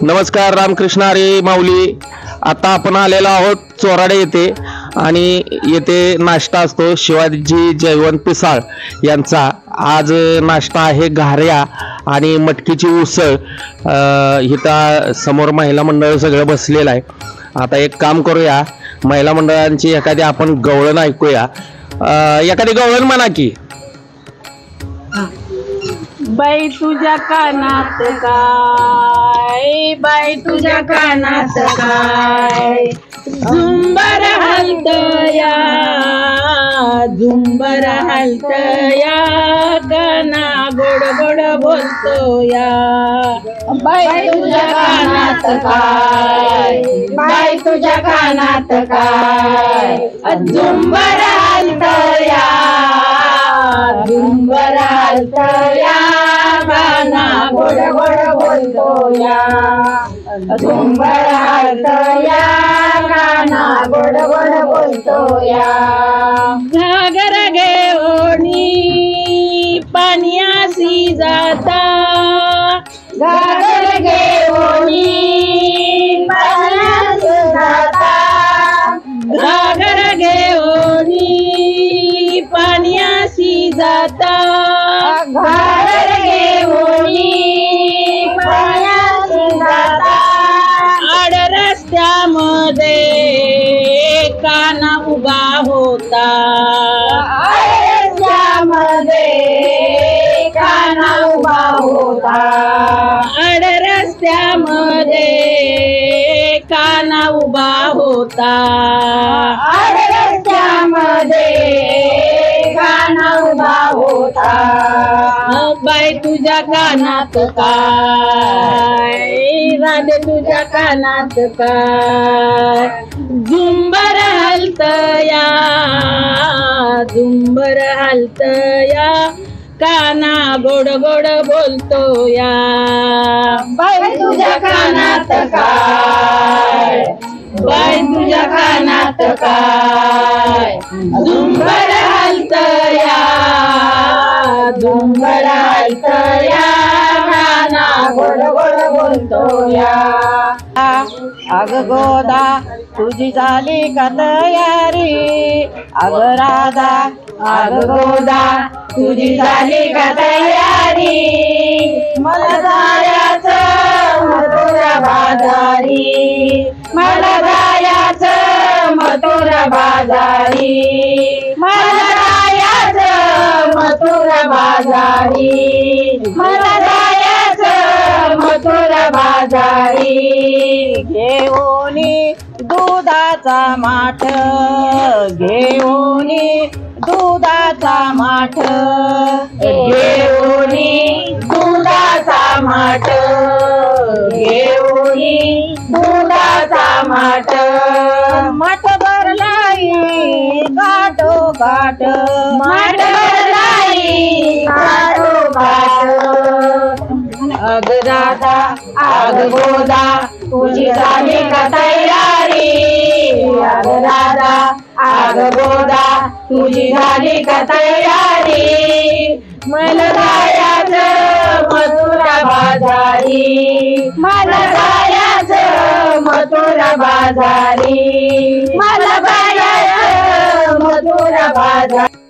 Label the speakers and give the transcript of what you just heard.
Speaker 1: नमस्कार, रामकृष्ण हरी माऊली। आता आपण आलेलो आहोत चोराडे येथे आणि येथे नाश्ता असतो शिवाजी जयवंत पिसाळ यांचा। आज नाश्ता आहे घाऱ्या आणि मटकीची उसळ। इथं समोर महिला मंडळ सगळं बसलेलं आहे। आता एक काम करूया, महिला मंडळांची एखादी आपण गवळण ऐकूया। एखादी गवळण म्हणा की।
Speaker 2: बाई तुझ्या कानात काय, बाई तुझ्या कानात काय, झुंबर हलतया, झुंबर हलतया, काना गोड गोड बोलतो या। बाई तुझ्या कानात काय, बाई तुझ्या कानात काय, झुंबर हलतया, झुंबर हलतया, गाना गोड गोड बोलतो या। झुंबर हलतया, गाना गोड गोड बोलतो या। घागर घेऊनी पाण्यासी जाता, घागर घेऊनी पाण्यासी जाता, घागर घेऊनी पाण्यासी जाता, घागर घेऊनी पाण्यासी जाता, आड रस्त्यामध्ये काना उभा होता, आड रस्त्यामध्ये काना उभा होता, आड रस्त्यामध्ये काना उभा होता, आड रस्त्यामध्ये काना उभा होता। बाई तुझ्या कानात काय, राधे तुझ्या कानात काय, झुंबर हलतया, झुंबर हलतया, काना गोड गोड बोलतो या। बाई तुझ्या कानात काय, बाई तुझ्या कानात काय, झुंबर हलतया, झुंबर हलतया, काना गोड गोड बोलतो या। अग गोदा तुझी झाली का तयारी, अग राधा अग गोदा तुझी झाली का तयारी, मला जायचं मथुरा बाजारी, मला जायचं मथुरा बाजारी, मला जायचं मथुरा बाजारी, मला जायचं मथुरा बाजारी। घेऊनी दुधाचा माठ, घेऊनी दुधाचा माठ, घेऊनी दुधाचा माठ, घेऊनी दुधाचा माठ, माठ भरलाई गाठो गाठ, माठ भरलाई गाठो गाठ। अग राधा अग गोदा तुझी झाली का तयारी, अग राधा अग गोदा तुझी झाली का तयारी, मला जायचं मथुरा बाजारी, मला जायचं मथुरा बाजारी, मला जायचं मथुरा बाजारी।